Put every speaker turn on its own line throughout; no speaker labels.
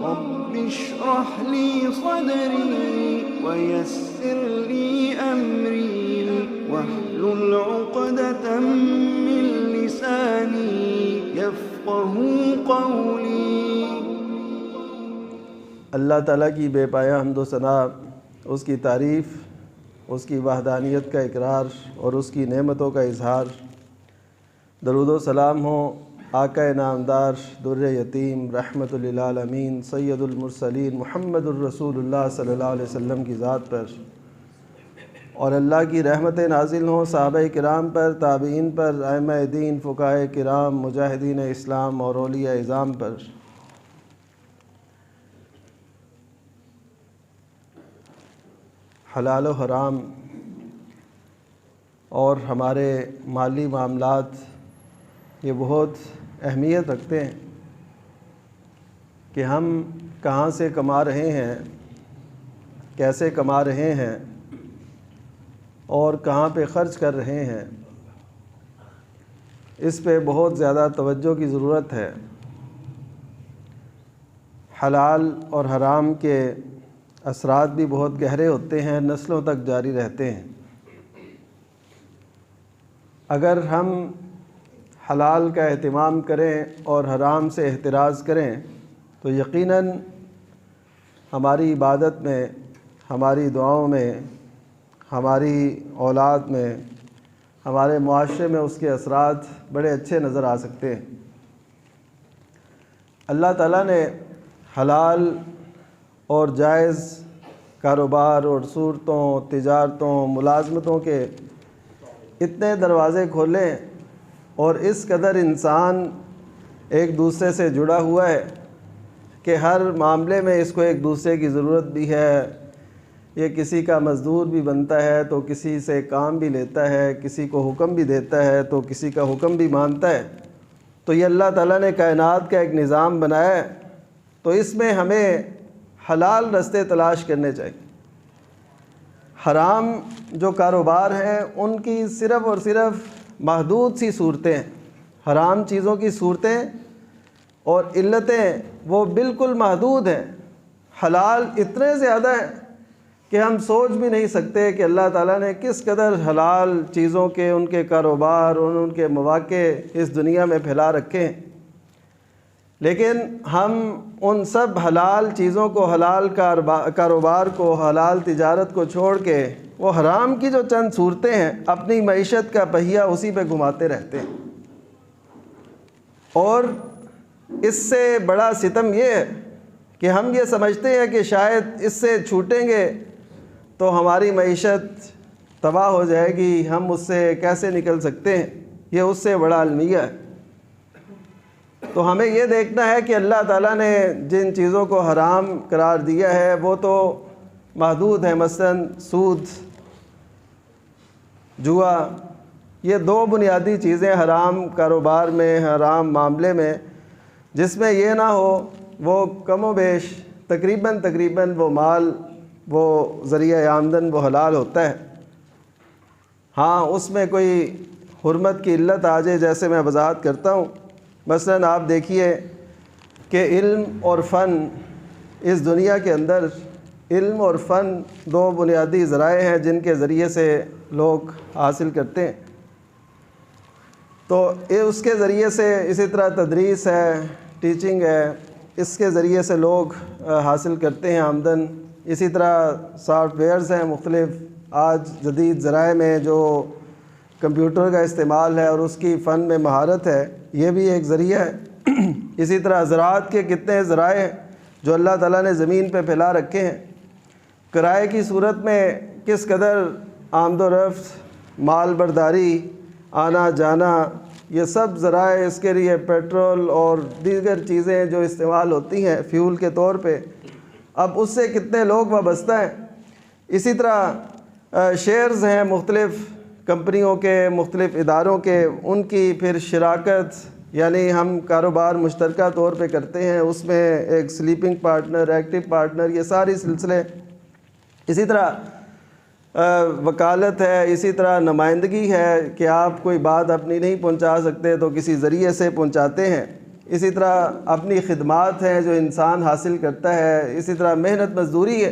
رب اشرح لي صدري ويسر لي أمري واحلل عقدة من لساني يفقه قولي۔
اللہ تعالیٰ کی بے پایا حمد و ثنا، اس کی تعریف، اس کی وحدانیت کا اقرار اور اس کی نعمتوں کا اظہار۔ درود و سلام ہو آقا نامدار در یتیم رحمت للعالمین سید المرسلین محمد الرسول اللہ صلی اللہ علیہ وسلم کی ذات پر، اور اللہ کی رحمتیں نازل ہوں صحابہ کرام پر، تابعین پر، ائمہ دین، فقہاء کرام، مجاہدین اسلام اور اولیاء اعظام پر۔ حلال و حرام اور ہمارے مالی معاملات یہ بہت اہمیت رکھتے ہیں کہ ہم کہاں سے کما رہے ہیں، کیسے کما رہے ہیں اور کہاں پہ خرچ کر رہے ہیں۔ اس پہ بہت زیادہ توجہ کی ضرورت ہے۔ حلال اور حرام کے اثرات بھی بہت گہرے ہوتے ہیں، نسلوں تک جاری رہتے ہیں۔ اگر ہم حلال کا اہتمام کریں اور حرام سے احتراز کریں تو یقیناً ہماری عبادت میں، ہماری دعاؤں میں، ہماری اولاد میں، ہمارے معاشرے میں اس کے اثرات بڑے اچھے نظر آ سکتے ہیں۔ اللہ تعالیٰ نے حلال اور جائز کاروبار اور صورتوں، تجارتوں، ملازمتوں کے اتنے دروازے کھولے اور اس قدر انسان ایک دوسرے سے جڑا ہوا ہے کہ ہر معاملے میں اس کو ایک دوسرے کی ضرورت بھی ہے۔ یہ کسی کا مزدور بھی بنتا ہے تو کسی سے کام بھی لیتا ہے، کسی کو حکم بھی دیتا ہے تو کسی کا حکم بھی مانتا ہے۔ تو یہ اللہ تعالیٰ نے کائنات کا ایک نظام بنایا ہے، تو اس میں ہمیں حلال رستے تلاش کرنے چاہیے۔ حرام جو کاروبار ہیں ان کی صرف اور صرف محدود سی صورتیں ہیں۔ حرام چیزوں کی صورتیں اور علتیں وہ بالکل محدود ہیں۔ حلال اتنے زیادہ ہیں کہ ہم سوچ بھی نہیں سکتے کہ اللہ تعالیٰ نے کس قدر حلال چیزوں کے، ان کے کاروبار اور ان کے مواقع اس دنیا میں پھیلا رکھے ہیں۔ لیکن ہم ان سب حلال چیزوں کو، حلال کاروبار کو، حلال تجارت کو چھوڑ کے وہ حرام کی جو چند صورتیں ہیں اپنی معیشت کا پہیہ اسی پہ گھماتے رہتے ہیں۔ اور اس سے بڑا ستم یہ ہے کہ ہم یہ سمجھتے ہیں کہ شاید اس سے چھوٹیں گے تو ہماری معیشت تباہ ہو جائے گی، ہم اس سے کیسے نکل سکتے ہیں۔ یہ اس سے بڑا المیہ ہے۔ تو ہمیں یہ دیکھنا ہے کہ اللہ تعالیٰ نے جن چیزوں کو حرام قرار دیا ہے وہ تو محدود ہیں، مثلاً سود، جوا، یہ دو بنیادی چیزیں حرام کاروبار میں، حرام معاملے میں، جس میں یہ نہ ہو وہ کم و بیش تقریباً وہ مال، وہ ذریعہ آمدن وہ حلال ہوتا ہے۔ ہاں اس میں کوئی حرمت کی علت آ جائے، جیسے میں وضاحت کرتا ہوں۔ مثلاً آپ دیکھیے کہ علم اور فن، اس دنیا کے اندر علم اور فن دو بنیادی ذرائع ہیں جن کے ذریعے سے لوگ حاصل کرتے ہیں۔ تو اس کے ذریعے سے، اسی طرح تدریس ہے، ٹیچنگ ہے، اس کے ذریعے سے لوگ حاصل کرتے ہیں آمدن۔ اسی طرح سافٹ ویئرز ہیں مختلف، آج جدید ذرائع میں جو کمپیوٹر کا استعمال ہے اور اس کی فن میں مہارت ہے، یہ بھی ایک ذریعہ ہے۔ اسی طرح زراعت کے کتنے ذرائع ہیں جو اللہ تعالیٰ نے زمین پہ پھیلا رکھے ہیں۔ کرائے کی صورت میں کس قدر آمد و رفت، مال برداری، آنا جانا، یہ سب ذرائع، اس کے لیے پیٹرول اور دیگر چیزیں جو استعمال ہوتی ہیں فیول کے طور پہ، اب اس سے کتنے لوگ وابستہ ہیں۔ اسی طرح شیئرز ہیں مختلف کمپنیوں کے، مختلف اداروں کے، ان کی پھر شراکت، یعنی ہم کاروبار مشترکہ طور پہ کرتے ہیں، اس میں ایک سلیپنگ پارٹنر، ایکٹیو پارٹنر، یہ ساری سلسلے۔ اسی طرح وکالت ہے، اسی طرح نمائندگی ہے کہ آپ کوئی بات اپنی نہیں پہنچا سکتے تو کسی ذریعے سے پہنچاتے ہیں۔ اسی طرح اپنی خدمات ہیں جو انسان حاصل کرتا ہے، اسی طرح محنت مزدوری ہے،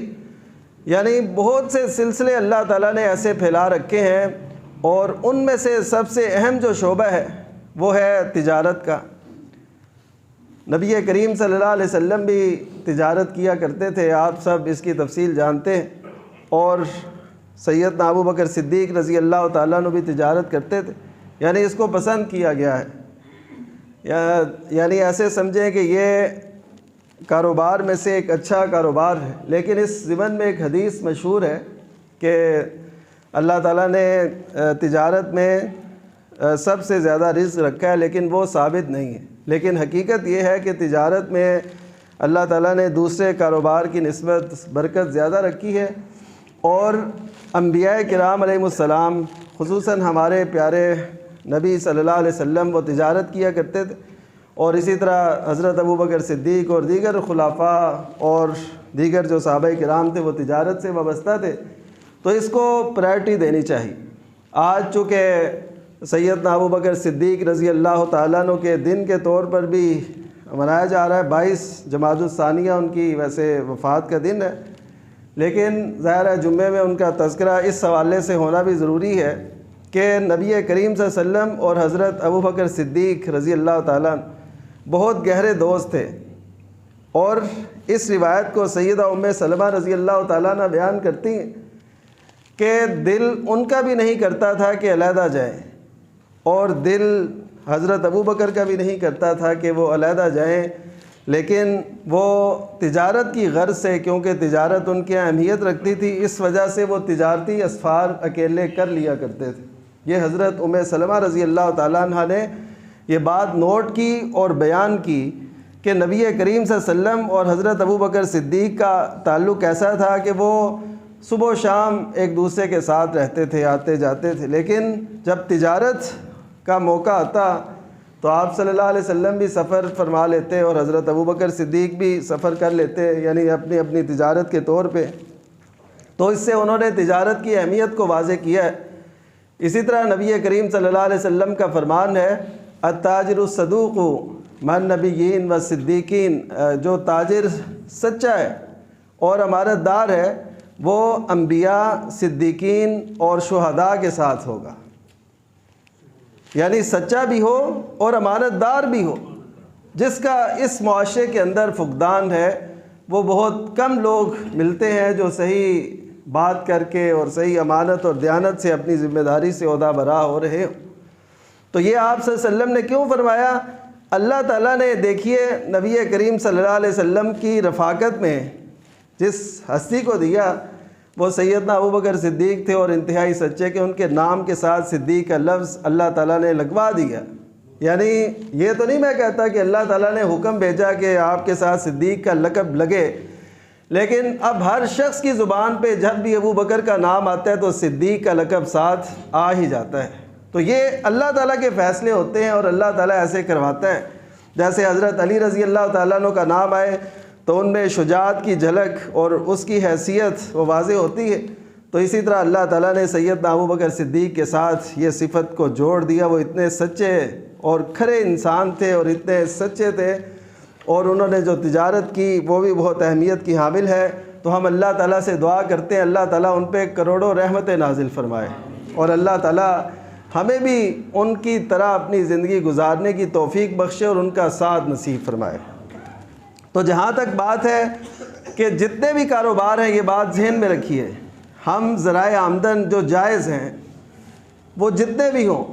یعنی بہت سے سلسلے اللہ تعالیٰ نے ایسے پھیلا رکھے ہیں، اور ان میں سے سب سے اہم جو شعبہ ہے وہ ہے تجارت کا۔ نبی کریم صلی اللہ علیہ وسلم بھی تجارت کیا کرتے تھے، آپ سب اس کی تفصیل جانتے ہیں، اور سیدنا ابو بکر صدیق رضی اللہ تعالیٰ عنہ بھی تجارت کرتے تھے، یعنی اس کو پسند کیا گیا ہے، یعنی ایسے سمجھیں کہ یہ کاروبار میں سے ایک اچھا کاروبار ہے۔ لیکن اس ضمن میں ایک حدیث مشہور ہے کہ اللہ تعالیٰ نے تجارت میں سب سے زیادہ رزق رکھا ہے، لیکن وہ ثابت نہیں ہے۔ لیکن حقیقت یہ ہے کہ تجارت میں اللہ تعالیٰ نے دوسرے کاروبار کی نسبت برکت زیادہ رکھی ہے، اور انبیاء کرام علیہ السلام، خصوصاً ہمارے پیارے نبی صلی اللہ علیہ وسلم، وہ تجارت کیا کرتے تھے، اور اسی طرح حضرت ابو بکر صدیق اور دیگر خلفاء اور دیگر جو صحابہ کرام تھے وہ تجارت سے وابستہ تھے، تو اس کو پرائرٹی دینی چاہیے۔ آج چونکہ سیدنا ابو بکر صدیق رضی اللہ تعالیٰ عنہ کے دن کے طور پر بھی منایا جا رہا ہے، 22 جمادی الثانیہ ان کی ویسے وفات کا دن ہے، لیکن ظاہر ہے جمعے میں ان کا تذکرہ اس حوالے سے ہونا بھی ضروری ہے کہ نبی کریم صلی اللہ علیہ وسلم اور حضرت ابو بکر صدیق رضی اللہ تعالیٰ عنہ بہت گہرے دوست تھے، اور اس روایت کو سیدہ ام سلمہ رضی اللہ تعالیٰ عنہ بیان کرتی ہیں کہ دل ان کا بھی نہیں کرتا تھا کہ علیحدہ جائیں، اور دل حضرت ابو بکر کا بھی نہیں کرتا تھا کہ وہ علیحدہ جائیں، لیکن وہ تجارت کی غرض سے، کیونکہ تجارت ان کی اہمیت رکھتی تھی، اس وجہ سے وہ تجارتی اسفار اکیلے کر لیا کرتے تھے۔ یہ حضرت ام سلمہ رضی اللہ تعالیٰ عنہ نے یہ بات نوٹ کی اور بیان کی کہ نبی کریم صلی اللہ علیہ وسلم اور حضرت ابو بکر صدیق کا تعلق ایسا تھا کہ وہ صبح و شام ایک دوسرے کے ساتھ رہتے تھے، آتے جاتے تھے، لیکن جب تجارت کا موقع آتا تو آپ صلی اللہ علیہ وسلم بھی سفر فرما لیتے اور حضرت ابو بکر صدیق بھی سفر کر لیتے، یعنی اپنی اپنی تجارت کے طور پہ، تو اس سے انہوں نے تجارت کی اہمیت کو واضح کیا ہے۔ اسی طرح نبی کریم صلی اللہ علیہ وسلم کا فرمان ہے، التاجر الصدوق مع النبیین والصدیقین، جو تاجر سچا ہے اور امانت دار ہے وہ انبیاء، صدیقین اور شہداء کے ساتھ ہوگا، یعنی سچا بھی ہو اور امانت دار بھی ہو۔ جس کا اس معاشرے کے اندر فقدان ہے، وہ بہت کم لوگ ملتے ہیں جو صحیح بات کر کے اور صحیح امانت اور دیانت سے اپنی ذمہ داری سے عہدہ برا ہو رہے ہوں۔ تو یہ آپ صلی اللہ علیہ وسلم نے کیوں فرمایا؟ اللہ تعالیٰ نے دیکھیے نبی کریم صلی اللہ علیہ وسلم کی رفاقت میں جس ہستی کو دیا وہ سیدنا ابو بکر صدیق تھے، اور انتہائی سچے کہ ان کے نام کے ساتھ صدیق کا لفظ اللہ تعالیٰ نے لگوا دیا۔ یعنی یہ تو نہیں میں کہتا کہ اللہ تعالیٰ نے حکم بھیجا کہ آپ کے ساتھ صدیق کا لقب لگے، لیکن اب ہر شخص کی زبان پہ جب بھی ابو بکر کا نام آتا ہے تو صدیق کا لقب ساتھ آ ہی جاتا ہے۔ تو یہ اللہ تعالیٰ کے فیصلے ہوتے ہیں، اور اللہ تعالیٰ ایسے کرواتا ہے۔ جیسے حضرت علی رضی اللہ تعالیٰ عنہ کا نام آئے تو ان میں شجاعت کی جھلک اور اس کی حیثیت وہ واضح ہوتی ہے، تو اسی طرح اللہ تعالیٰ نے سیدنا ابو بکر صدیق کے ساتھ یہ صفت کو جوڑ دیا۔ وہ اتنے سچے اور کھرے انسان تھے اور اتنے سچے تھے، اور انہوں نے جو تجارت کی وہ بھی بہت اہمیت کی حامل ہے۔ تو ہم اللہ تعالیٰ سے دعا کرتے ہیں اللہ تعالیٰ ان پہ کروڑوں رحمتیں نازل فرمائے، اور اللہ تعالیٰ ہمیں بھی ان کی طرح اپنی زندگی گزارنے کی توفیق بخشے اور ان کا ساتھ نصیب فرمائے۔ تو جہاں تک بات ہے کہ جتنے بھی کاروبار ہیں، یہ بات ذہن میں رکھیے، ہم ذرائع آمدن جو جائز ہیں وہ جتنے بھی ہوں،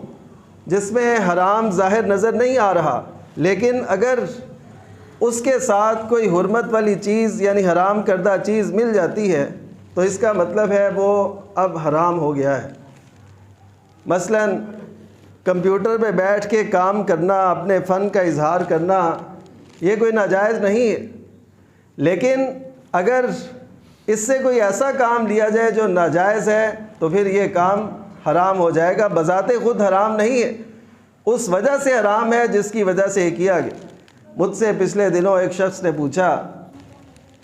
جس میں حرام ظاہر نظر نہیں آ رہا، لیکن اگر اس کے ساتھ کوئی حرمت والی چیز یعنی حرام کردہ چیز مل جاتی ہے تو اس کا مطلب ہے وہ اب حرام ہو گیا ہے۔ مثلا کمپیوٹر پہ بیٹھ کے کام کرنا، اپنے فن کا اظہار کرنا، یہ کوئی ناجائز نہیں ہے، لیکن اگر اس سے کوئی ایسا کام لیا جائے جو ناجائز ہے تو پھر یہ کام حرام ہو جائے گا۔ بذات خود حرام نہیں ہے، اس وجہ سے حرام ہے جس کی وجہ سے یہ کیا گیا۔ مجھ سے پچھلے دنوں ایک شخص نے پوچھا،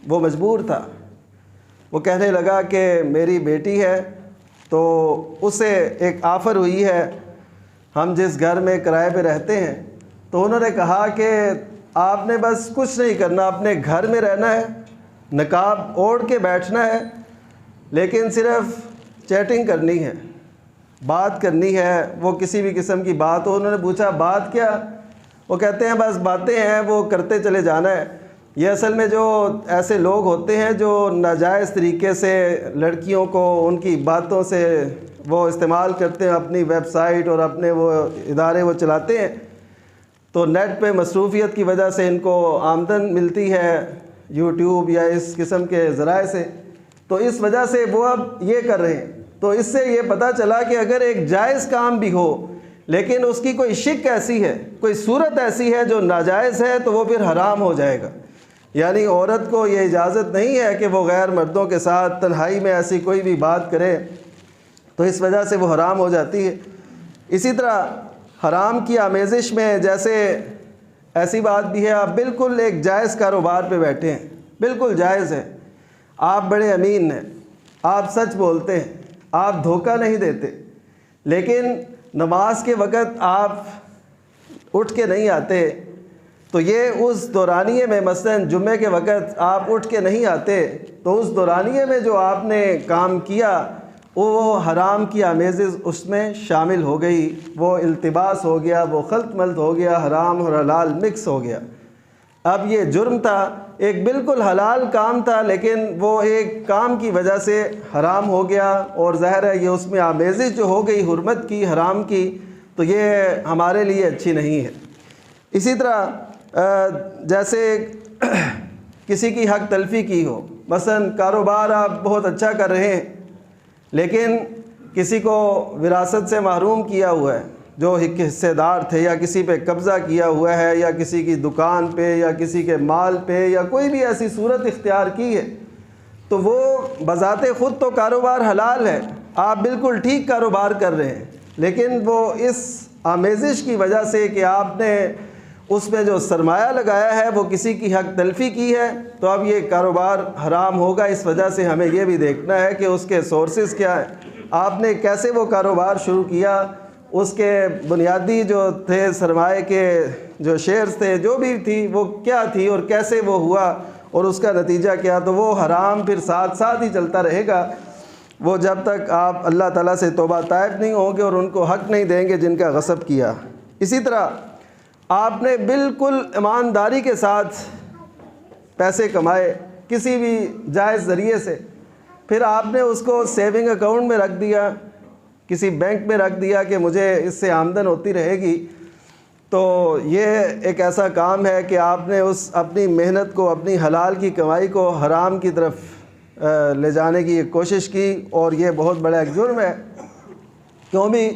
وہ مجبور تھا، وہ کہنے لگا کہ میری بیٹی ہے تو اسے ایک آفر ہوئی ہے، ہم جس گھر میں کرائے پہ رہتے ہیں تو انہوں نے کہا کہ آپ نے بس کچھ نہیں کرنا، اپنے گھر میں رہنا ہے، نقاب اوڑھ کے بیٹھنا ہے، لیکن صرف چیٹنگ کرنی ہے، بات کرنی ہے۔ وہ کسی بھی قسم کی بات ہو، انہوں نے پوچھا بات کیا، وہ کہتے ہیں بس باتیں ہیں، وہ کرتے چلے جانا ہے۔ یہ اصل میں جو ایسے لوگ ہوتے ہیں جو ناجائز طریقے سے لڑکیوں کو ان کی باتوں سے وہ استعمال کرتے ہیں، اپنی ویب سائٹ اور اپنے وہ ادارے وہ چلاتے ہیں، تو نیٹ پہ مصروفیت کی وجہ سے ان کو آمدن ملتی ہے یوٹیوب یا اس قسم کے ذرائع سے، تو اس وجہ سے وہ اب یہ کر رہے ہیں۔ تو اس سے یہ پتہ چلا کہ اگر ایک جائز کام بھی ہو لیکن اس کی کوئی شک ایسی ہے، کوئی صورت ایسی ہے جو ناجائز ہے، تو وہ پھر حرام ہو جائے گا۔ یعنی عورت کو یہ اجازت نہیں ہے کہ وہ غیر مردوں کے ساتھ تنہائی میں ایسی کوئی بھی بات کرے، تو اس وجہ سے وہ حرام ہو جاتی ہے۔ اسی طرح حرام کی آمیزش میں جیسے ایسی بات بھی ہے، آپ بالکل ایک جائز کاروبار پہ بیٹھے ہیں، بالکل جائز ہے، آپ بڑے امین ہیں، آپ سچ بولتے ہیں، آپ دھوکہ نہیں دیتے، لیکن نماز کے وقت آپ اٹھ کے نہیں آتے، تو یہ اس دورانیے میں مثلاً جمعے کے وقت آپ اٹھ کے نہیں آتے، تو اس دورانیے میں جو آپ نے کام کیا وہ حرام کی آمیزش اس میں شامل ہو گئی، وہ التباس ہو گیا، وہ خلط ملط ہو گیا، حرام اور حلال مکس ہو گیا۔ اب یہ جرم تھا، ایک بالکل حلال کام تھا، لیکن وہ ایک کام کی وجہ سے حرام ہو گیا، اور ظاہر ہے یہ اس میں آمیزش جو ہو گئی حرمت کی، حرام کی، تو یہ ہمارے لیے اچھی نہیں ہے۔ اسی طرح جیسے کسی کی حق تلفی کی ہو، مثلاً کاروبار آپ بہت اچھا کر رہے ہیں لیکن کسی کو وراثت سے محروم کیا ہوا ہے جو حصے دار تھے، یا کسی پہ قبضہ کیا ہوا ہے، یا کسی کی دکان پہ یا کسی کے مال پہ یا کوئی بھی ایسی صورت اختیار کی ہے، تو وہ بذات خود تو کاروبار حلال ہے، آپ بالکل ٹھیک کاروبار کر رہے ہیں، لیکن وہ اس آمیزش کی وجہ سے کہ آپ نے اس میں جو سرمایہ لگایا ہے وہ کسی کی حق تلفی کی ہے، تو اب یہ کاروبار حرام ہوگا۔ اس وجہ سے ہمیں یہ بھی دیکھنا ہے کہ اس کے سورسز کیا ہیں، آپ نے کیسے وہ کاروبار شروع کیا، اس کے بنیادی جو تھے سرمایہ کے جو شیئرز تھے، جو بھی تھی وہ کیا تھی اور کیسے وہ ہوا اور اس کا نتیجہ کیا، تو وہ حرام پھر ساتھ ساتھ ہی چلتا رہے گا، وہ جب تک آپ اللہ تعالیٰ سے توبہ طائب نہیں ہوں گے اور ان کو حق نہیں دیں گے جن کا غصب کیا۔ اسی طرح آپ نے بالکل ایمانداری کے ساتھ پیسے کمائے کسی بھی جائز ذریعے سے، پھر آپ نے اس کو سیونگ اکاؤنٹ میں رکھ دیا، کسی بینک میں رکھ دیا کہ مجھے اس سے آمدن ہوتی رہے گی، تو یہ ایک ایسا کام ہے کہ آپ نے اس اپنی محنت کو، اپنی حلال کی کمائی کو حرام کی طرف لے جانے کی کوشش کی، اور یہ بہت بڑا ایک جرم ہے۔ کیوں بھی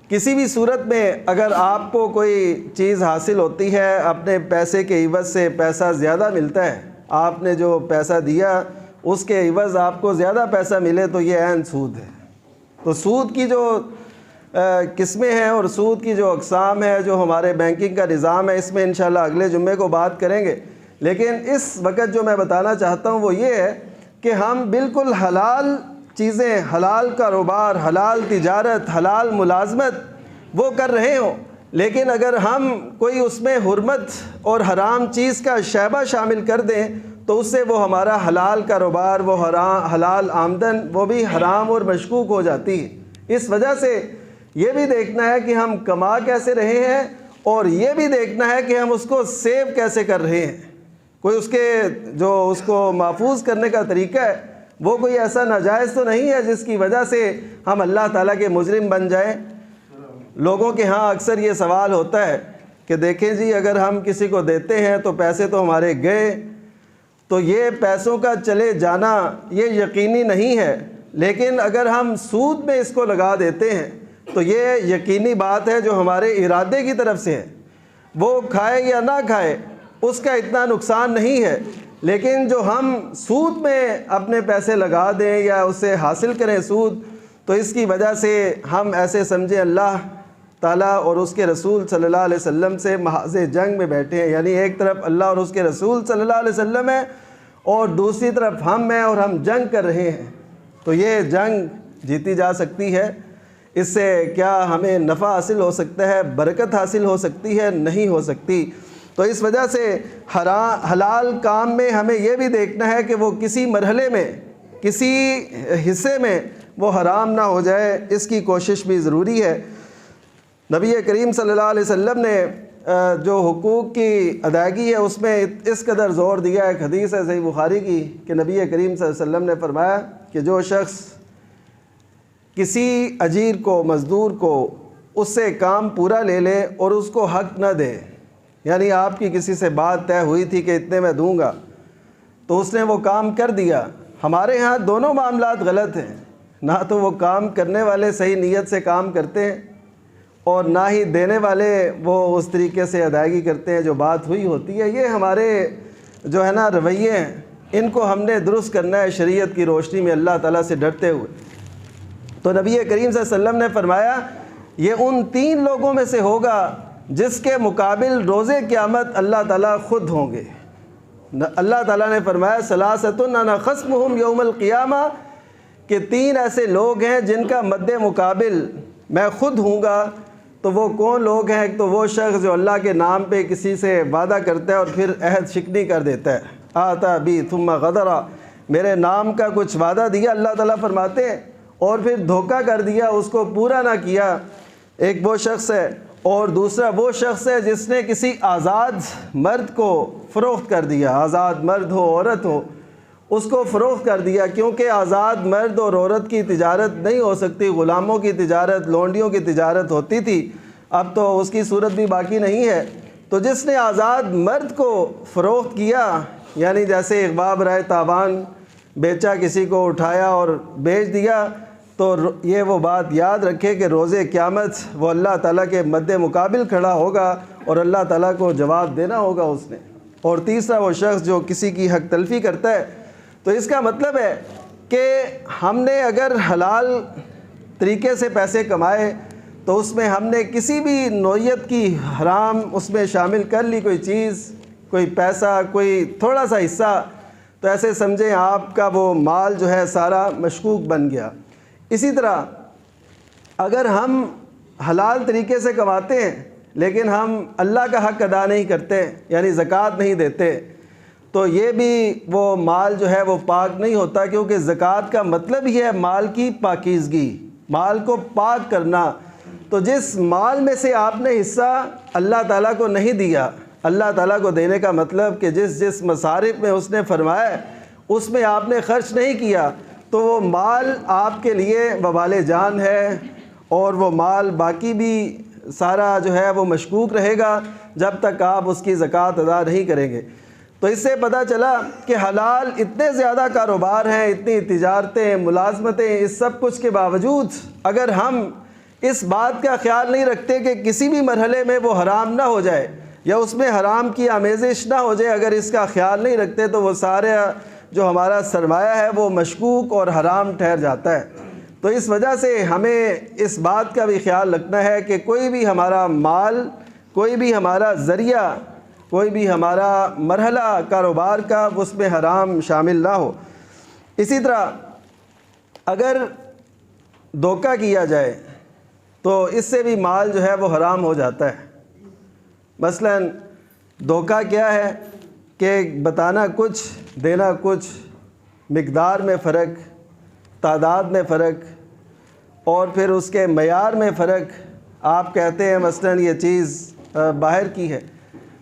کسی بھی صورت میں اگر آپ کو کوئی چیز حاصل ہوتی ہے، اپنے پیسے کے عوض سے پیسہ زیادہ ملتا ہے، آپ نے جو پیسہ دیا اس کے عوض آپ کو زیادہ پیسہ ملے، تو یہ عین سود ہے۔ تو سود کی جو قسمیں ہیں اور سود کی جو اقسام ہے، جو ہمارے بینکنگ کا نظام ہے، اس میں انشاءاللہ اگلے جمعے کو بات کریں گے، لیکن اس وقت جو میں بتانا چاہتا ہوں وہ یہ ہے کہ ہم بالکل حلال چیزیں، حلال کاروبار، حلال تجارت، حلال ملازمت وہ کر رہے ہوں، لیکن اگر ہم کوئی اس میں حرمت اور حرام چیز کا شائبہ شامل کر دیں تو اس سے وہ ہمارا حلال کاروبار، وہ حلال آمدن، وہ بھی حرام اور مشکوک ہو جاتی ہے۔ اس وجہ سے یہ بھی دیکھنا ہے کہ ہم کما کیسے رہے ہیں، اور یہ بھی دیکھنا ہے کہ ہم اس کو سیو کیسے کر رہے ہیں۔ کوئی اس کے جو اس کو محفوظ کرنے کا طریقہ ہے وہ کوئی ایسا ناجائز تو نہیں ہے جس کی وجہ سے ہم اللہ تعالیٰ کے مجرم بن جائیں۔ لوگوں کے ہاں اکثر یہ سوال ہوتا ہے کہ دیکھیں جی، اگر ہم کسی کو دیتے ہیں تو پیسے تو ہمارے گئے، تو یہ پیسوں کا چلے جانا یہ یقینی نہیں ہے، لیکن اگر ہم سود میں اس کو لگا دیتے ہیں تو یہ یقینی بات ہے جو ہمارے ارادے کی طرف سے ہے، وہ کھائے یا نہ کھائے اس کا اتنا نقصان نہیں ہے، لیکن جو ہم سود میں اپنے پیسے لگا دیں یا اسے حاصل کریں سود، تو اس کی وجہ سے ہم ایسے سمجھیں اللہ تعالیٰ اور اس کے رسول صلی اللہ علیہ وسلم سے محاذ جنگ میں بیٹھے ہیں، یعنی ایک طرف اللہ اور اس کے رسول صلی اللہ علیہ وسلم ہے اور دوسری طرف ہم ہیں اور ہم جنگ کر رہے ہیں۔ تو یہ جنگ جیتی جا سکتی ہے، اس سے کیا ہمیں نفع حاصل ہو سکتا ہے، برکت حاصل ہو سکتی ہے؟ نہیں ہو سکتی۔ تو اس وجہ سے حلال کام میں ہمیں یہ بھی دیکھنا ہے کہ وہ کسی مرحلے میں کسی حصے میں وہ حرام نہ ہو جائے، اس کی کوشش بھی ضروری ہے۔ نبی کریم صلی اللہ علیہ وسلم نے جو حقوق کی ادائیگی ہے اس میں اس قدر زور دیا ہے، ایک حدیث ہے صحیح بخاری کی کہ نبی کریم صلی اللہ علیہ وسلم نے فرمایا کہ جو شخص کسی اجیر کو، مزدور کو اس سے کام پورا لے لے اور اس کو حق نہ دے، یعنی آپ کی کسی سے بات طے ہوئی تھی کہ اتنے میں دوں گا تو اس نے وہ کام کر دیا۔ ہمارے ہاں دونوں معاملات غلط ہیں، نہ تو وہ کام کرنے والے صحیح نیت سے کام کرتے ہیں اور نہ ہی دینے والے وہ اس طریقے سے ادائیگی کرتے ہیں جو بات ہوئی ہوتی ہے۔ یہ ہمارے جو ہے نا رویے ہیں، ان کو ہم نے درست کرنا ہے شریعت کی روشنی میں اللہ تعالیٰ سے ڈرتے ہوئے۔ تو نبی کریم صلی اللہ علیہ وسلم نے فرمایا یہ ان 3 لوگوں میں سے ہوگا جس کے مقابل روز قیامت اللہ تعالیٰ خود ہوں گے۔ اللہ تعالیٰ نے فرمایا ثلاثۃ انا خصمہم یوم القیامہ، کہ 3 ایسے لوگ ہیں جن کا مد مقابل میں خود ہوں گا۔ تو وہ کون لوگ ہیں؟ ایک تو وہ شخص جو اللہ کے نام پہ کسی سے وعدہ کرتا ہے اور پھر عہد شکنی کر دیتا ہے، آتا بی ثم غدرا، میرے نام کا کچھ وعدہ دیا اللہ تعالیٰ فرماتے ہیں اور پھر دھوکہ کر دیا، اس کو پورا نہ کیا، ایک وہ شخص ہے۔ اور دوسرا وہ شخص ہے جس نے کسی آزاد مرد کو فروخت کر دیا، آزاد مرد ہو عورت ہو، اس کو فروخت کر دیا، کیونکہ آزاد مرد اور عورت کی تجارت نہیں ہو سکتی، غلاموں کی تجارت، لونڈیوں کی تجارت ہوتی تھی، اب تو اس کی صورت بھی باقی نہیں ہے۔ تو جس نے آزاد مرد کو فروخت کیا، یعنی جیسے اغوا برائے تاوان بیچا، کسی کو اٹھایا اور بیچ دیا، تو یہ وہ بات یاد رکھے کہ روز قیامت وہ اللہ تعالیٰ کے مد مقابل کھڑا ہوگا اور اللہ تعالیٰ کو جواب دینا ہوگا اس نے۔ اور تیسرا وہ شخص جو کسی کی حق تلفی کرتا ہے۔ تو اس کا مطلب ہے کہ ہم نے اگر حلال طریقے سے پیسے کمائے تو اس میں ہم نے کسی بھی نوعیت کی حرام اس میں شامل کر لی، کوئی چیز، کوئی پیسہ، کوئی تھوڑا سا حصہ، تو ایسے سمجھیں آپ کا وہ مال جو ہے سارا مشکوک بن گیا۔ اسی طرح اگر ہم حلال طریقے سے کماتے ہیں لیکن ہم اللہ کا حق ادا نہیں کرتے، یعنی زکوٰۃ نہیں دیتے، تو یہ بھی وہ مال جو ہے وہ پاک نہیں ہوتا، کیونکہ زکوٰۃ کا مطلب ہی ہے مال کی پاکیزگی، مال کو پاک کرنا۔ تو جس مال میں سے آپ نے حصہ اللہ تعالیٰ کو نہیں دیا، اللہ تعالیٰ کو دینے کا مطلب کہ جس مصارف میں اس نے فرمایا اس میں آپ نے خرچ نہیں کیا، تو وہ مال آپ کے لیے وبال جان ہے، اور وہ مال باقی بھی سارا جو ہے وہ مشکوک رہے گا جب تک آپ اس کی زکوٰۃ ادا نہیں کریں گے۔ تو اس سے پتہ چلا کہ حلال اتنے زیادہ کاروبار ہیں، اتنی تجارتیں، ملازمتیں، اس سب کچھ کے باوجود اگر ہم اس بات کا خیال نہیں رکھتے کہ کسی بھی مرحلے میں وہ حرام نہ ہو جائے یا اس میں حرام کی آمیزش نہ ہو جائے، اگر اس کا خیال نہیں رکھتے تو وہ سارے جو ہمارا سرمایہ ہے وہ مشکوک اور حرام ٹھہر جاتا ہے۔ تو اس وجہ سے ہمیں اس بات کا بھی خیال رکھنا ہے کہ کوئی بھی ہمارا مال، کوئی بھی ہمارا ذریعہ، کوئی بھی ہمارا مرحلہ کاروبار کا اس میں حرام شامل نہ ہو۔ اسی طرح اگر دھوکہ کیا جائے تو اس سے بھی مال جو ہے وہ حرام ہو جاتا ہے۔ مثلا دھوکہ کیا ہے کہ بتانا کچھ، دینا کچھ، مقدار میں فرق، تعداد میں فرق، اور پھر اس کے معیار میں فرق۔ آپ کہتے ہیں مثلا یہ چیز باہر کی ہے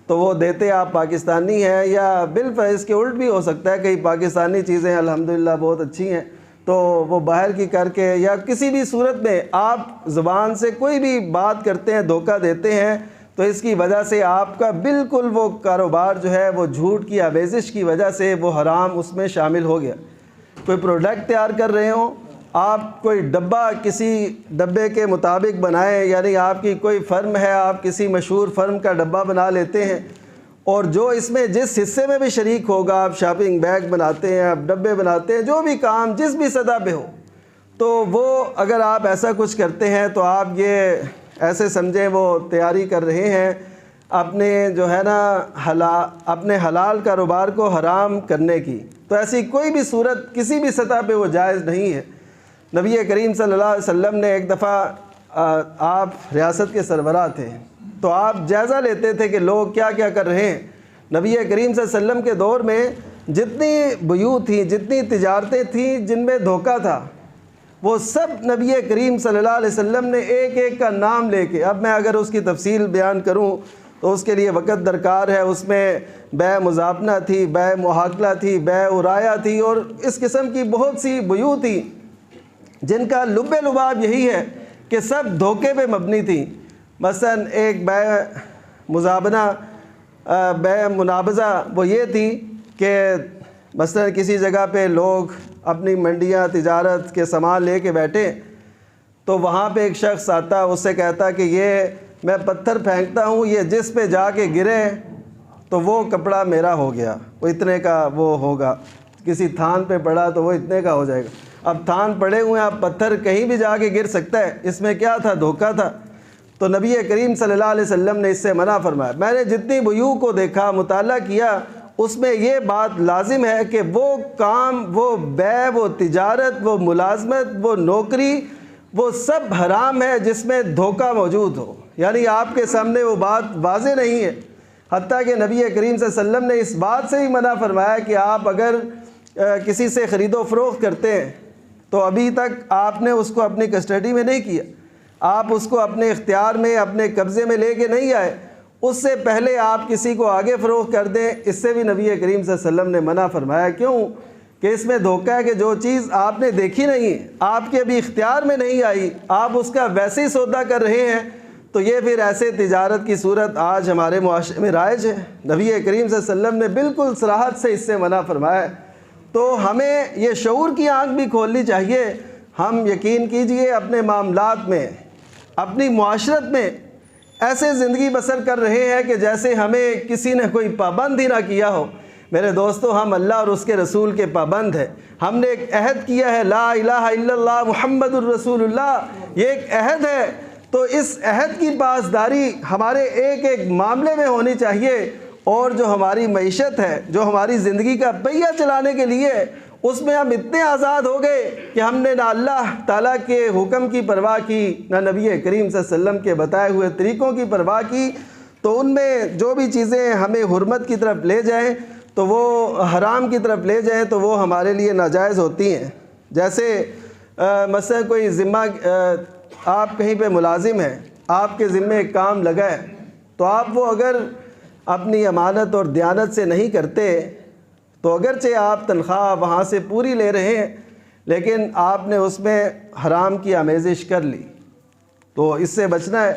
تو وہ دیتے آپ پاکستانی ہیں، یا بالفرض کے الٹ بھی ہو سکتا ہے، کئی پاکستانی چیزیں الحمدللہ بہت اچھی ہیں تو وہ باہر کی کر کے، یا کسی بھی صورت میں آپ زبان سے کوئی بھی بات کرتے ہیں، دھوکہ دیتے ہیں، تو اس کی وجہ سے آپ کا بالکل وہ کاروبار جو ہے وہ جھوٹ کی آمیزش کی وجہ سے وہ حرام اس میں شامل ہو گیا۔ کوئی پروڈکٹ تیار کر رہے ہوں، آپ کوئی ڈبہ کسی ڈبے کے مطابق بنائیں، یعنی آپ کی کوئی فرم ہے، آپ کسی مشہور فرم کا ڈبہ بنا لیتے ہیں، اور جو اس میں جس حصے میں بھی شریک ہوگا، آپ شاپنگ بیگ بناتے ہیں، آپ ڈبے بناتے ہیں، جو بھی کام جس بھی سطح پہ ہو، تو وہ اگر آپ ایسا کچھ کرتے ہیں تو آپ یہ ایسے سمجھیں وہ تیاری کر رہے ہیں اپنے جو ہے نا اپنے حلال کاروبار کو حرام کرنے کی۔ تو ایسی کوئی بھی صورت کسی بھی سطح پہ وہ جائز نہیں ہے۔ نبی کریم صلی اللہ علیہ وسلم نے ایک دفعہ آپ ریاست کے سربراہ تھے، تو آپ جائزہ لیتے تھے کہ لوگ کیا کیا کر رہے ہیں۔ نبی کریم صلی اللہ علیہ وسلم کے دور میں جتنی بیوع تھیں، جتنی تجارتیں تھیں جن میں دھوکہ تھا، وہ سب نبی کریم صلی اللہ علیہ وسلم نے ایک ایک کا نام لے کے، اب میں اگر اس کی تفصیل بیان کروں تو اس کے لیے وقت درکار ہے۔ اس میں بیع مزابنہ تھی، بیع محاکلہ تھی، بیع عرایہ تھی، اور اس قسم کی بہت سی بیوع تھی جن کا لب لباب یہی ہے کہ سب دھوکے پہ مبنی تھی۔ مثلا ایک بیع مزابنہ، بیع منابضہ وہ یہ تھی کہ مثلا کسی جگہ پہ لوگ اپنی منڈیاں تجارت کے سامان لے کے بیٹھے، تو وہاں پہ ایک شخص آتا، اس سے کہتا کہ یہ میں پتھر پھینکتا ہوں، یہ جس پہ جا کے گرے تو وہ کپڑا میرا ہو گیا، وہ اتنے کا وہ ہوگا۔ کسی تھان پہ پڑا تو وہ اتنے کا ہو جائے گا۔ اب تھان پڑے ہوئے ہیں، اب پتھر کہیں بھی جا کے گر سکتا ہے، اس میں کیا تھا؟ دھوکہ تھا۔ تو نبی کریم صلی اللہ علیہ وسلم نے اس سے منع فرمایا۔ میں نے جتنی بیوع کو دیکھا، مطالعہ کیا، اس میں یہ بات لازم ہے کہ وہ کام، وہ بیع، وہ تجارت، وہ ملازمت، وہ نوکری، وہ سب حرام ہے جس میں دھوکہ موجود ہو۔ یعنی آپ کے سامنے وہ بات واضح نہیں ہے۔ حتیٰ کہ نبی کریم صلی اللہ علیہ وسلم نے اس بات سے ہی منع فرمایا کہ آپ اگر کسی سے خرید و فروخت کرتے ہیں تو ابھی تک آپ نے اس کو اپنی کسٹڈی میں نہیں کیا، آپ اس کو اپنے اختیار میں، اپنے قبضے میں لے کے نہیں آئے، اس سے پہلے آپ کسی کو آگے فروخت کر دیں، اس سے بھی نبی کریم صلی اللہ علیہ وسلم نے منع فرمایا۔ کیوں؟ کہ اس میں دھوکہ ہے کہ جو چیز آپ نے دیکھی نہیں، آپ کے ابھی اختیار میں نہیں آئی، آپ اس کا ویسے ہی سودا کر رہے ہیں، تو یہ پھر ایسے تجارت کی صورت آج ہمارے معاشرے میں رائج ہے۔ نبی کریم صلی اللہ علیہ وسلم نے بالکل صراحت سے اس سے منع فرمایا۔ تو ہمیں یہ شعور کی آنکھ بھی کھولنی چاہیے۔ ہم یقین کیجئے اپنے معاملات میں، اپنی معاشرت میں ایسے زندگی بسر کر رہے ہیں کہ جیسے ہمیں کسی نے کوئی پابند ہی نہ کیا ہو۔ میرے دوستو، ہم اللہ اور اس کے رسول کے پابند ہیں۔ ہم نے ایک عہد کیا ہے، لا الہ الا اللہ محمد الرسول اللہ، یہ ایک عہد ہے۔ تو اس عہد کی پاسداری ہمارے ایک ایک معاملے میں ہونی چاہیے، اور جو ہماری معیشت ہے، جو ہماری زندگی کا پہیہ چلانے کے لیے، اس میں ہم اتنے آزاد ہو گئے کہ ہم نے نہ اللہ تعالیٰ کے حکم کی پرواہ کی، نہ نبی کریم صلی اللہ علیہ وسلم کے بتائے ہوئے طریقوں کی پرواہ کی۔ تو ان میں جو بھی چیزیں ہمیں حرمت کی طرف لے جائیں، تو وہ حرام کی طرف لے جائیں، تو وہ ہمارے لیے ناجائز ہوتی ہیں۔ جیسے مثلا کوئی ذمہ، آپ کہیں پہ ملازم ہیں، آپ کے ذمہ ایک کام لگا ہے، تو آپ وہ اگر اپنی امانت اور دیانت سے نہیں کرتے، تو اگرچہ آپ تنخواہ وہاں سے پوری لے رہے ہیں، لیکن آپ نے اس میں حرام کی آمیزش کر لی، تو اس سے بچنا ہے۔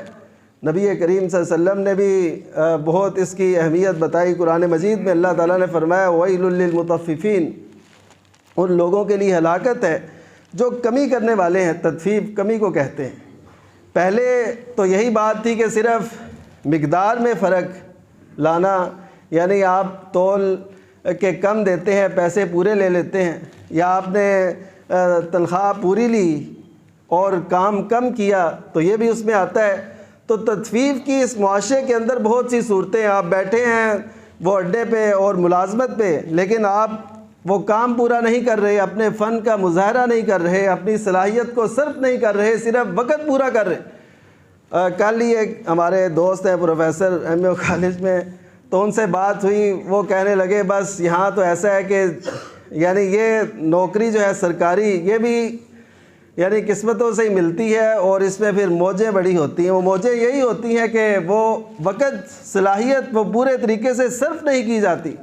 نبی کریم صلی اللہ علیہ وسلم نے بھی بہت اس کی اہمیت بتائی۔ قرآن مجید میں اللہ تعالیٰ نے فرمایا وَيْلٌ لِّلْمُطَفِّفِينَ، ان لوگوں کے لیے ہلاکت ہے جو کمی کرنے والے ہیں۔ تطفیف کمی کو کہتے ہیں۔ پہلے تو یہی بات تھی کہ صرف مقدار میں فرق لانا، یعنی آپ تول کے کم دیتے ہیں، پیسے پورے لے لیتے ہیں، یا آپ نے تنخواہ پوری لی اور کام کم کیا تو یہ بھی اس میں آتا ہے۔ تو تطفیف کی اس معاشرے کے اندر بہت سی صورتیں، آپ بیٹھے ہیں وہ اڈے پہ اور ملازمت پہ، لیکن آپ وہ کام پورا نہیں کر رہے، اپنے فن کا مظاہرہ نہیں کر رہے، اپنی صلاحیت کو صرف نہیں کر رہے، صرف وقت پورا کر رہے۔ کل ہی ایک ہمارے دوست ہیں پروفیسر ایم اے کالج میں، تو ان سے بات ہوئی، وہ کہنے لگے بس یہاں تو ایسا ہے کہ یعنی یہ نوکری جو ہے سرکاری، یہ بھی یعنی قسمتوں سے ہی ملتی ہے، اور اس میں پھر موجیں بڑی ہوتی ہیں۔ وہ موجیں یہی ہوتی ہیں کہ وہ وقت، صلاحیت وہ پورے طریقے سے صرف نہیں کی جاتی۔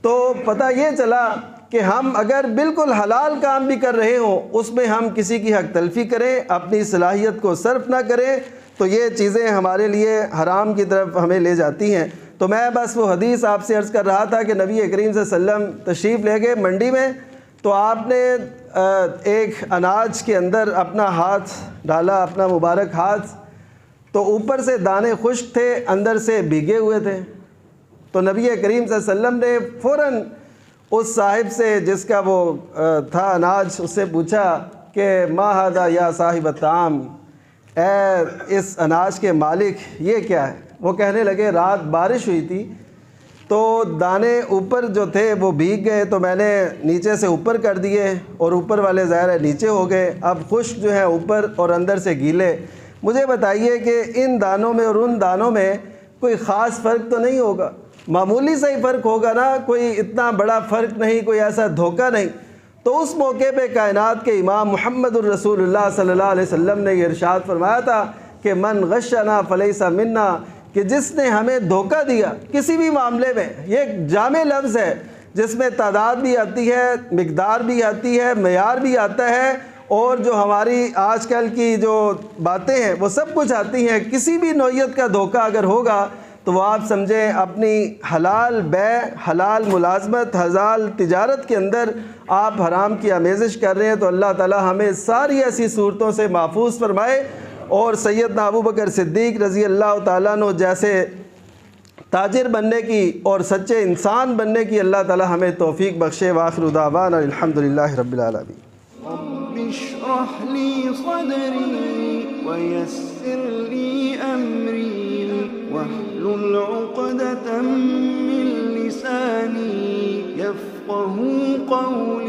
تو پتہ یہ چلا کہ ہم اگر بالکل حلال کام بھی کر رہے ہوں، اس میں ہم کسی کی حق تلفی کریں، اپنی صلاحیت کو صرف نہ کریں، تو یہ چیزیں ہمارے لیے حرام کی طرف ہمیں لے جاتی ہیں۔ تو میں بس وہ حدیث آپ سے عرض کر رہا تھا کہ نبی کریم صلی اللہ علیہ وسلم تشریف لے گئے منڈی میں، تو آپ نے ایک اناج کے اندر اپنا ہاتھ ڈالا، اپنا مبارک ہاتھ، تو اوپر سے دانے خشک تھے، اندر سے بھیگے ہوئے تھے۔ تو نبی کریم صلی اللہ علیہ وسلم نے فوراً اس صاحب سے جس کا وہ تھا اناج، اس سے پوچھا کہ ما ھذا یا صاحب الطعام، اے اس اناج کے مالک یہ کیا ہے؟ وہ کہنے لگے رات بارش ہوئی تھی تو دانے اوپر جو تھے وہ بھیگ گئے، تو میں نے نیچے سے اوپر کر دیے، اور اوپر والے ظاہر ہے نیچے ہو گئے، اب خشک جو ہے اوپر اور اندر سے گیلے۔ مجھے بتائیے کہ ان دانوں میں اور ان دانوں میں کوئی خاص فرق تو نہیں ہوگا، معمولی سا ہی فرق ہوگا نا، کوئی اتنا بڑا فرق نہیں، کوئی ایسا دھوکہ نہیں۔ تو اس موقع پہ کائنات کے امام محمد الرسول اللہ صلی اللہ علیہ وسلم نے یہ ارشاد فرمایا تھا کہ من غشنا فلیس منا، کہ جس نے ہمیں دھوکہ دیا کسی بھی معاملے میں، یہ ایک جامع لفظ ہے جس میں تعداد بھی آتی ہے، مقدار بھی آتی ہے، معیار بھی آتا ہے، اور جو ہماری آج کل کی جو باتیں ہیں وہ سب کچھ آتی ہیں۔ کسی بھی نوعیت کا دھوکہ اگر ہوگا تو وہ آپ سمجھیں اپنی حلال بیع، حلال ملازمت، حلال تجارت کے اندر آپ حرام کی آمیزش کر رہے ہیں۔ تو اللہ تعالی ہمیں ساری ایسی صورتوں سے محفوظ فرمائے، اور سیدنا ابو بکر صدیق رضی اللہ تعالیٰ عنہ جیسے تاجر بننے کی اور سچے انسان بننے کی اللہ تعالی ہمیں توفیق بخشے۔ وآخر دعوانا الحمدللہ رب العالمین۔
رب اشرح لي صدري ويسر لي أمري واحلل عقدة من لساني يفقه قولي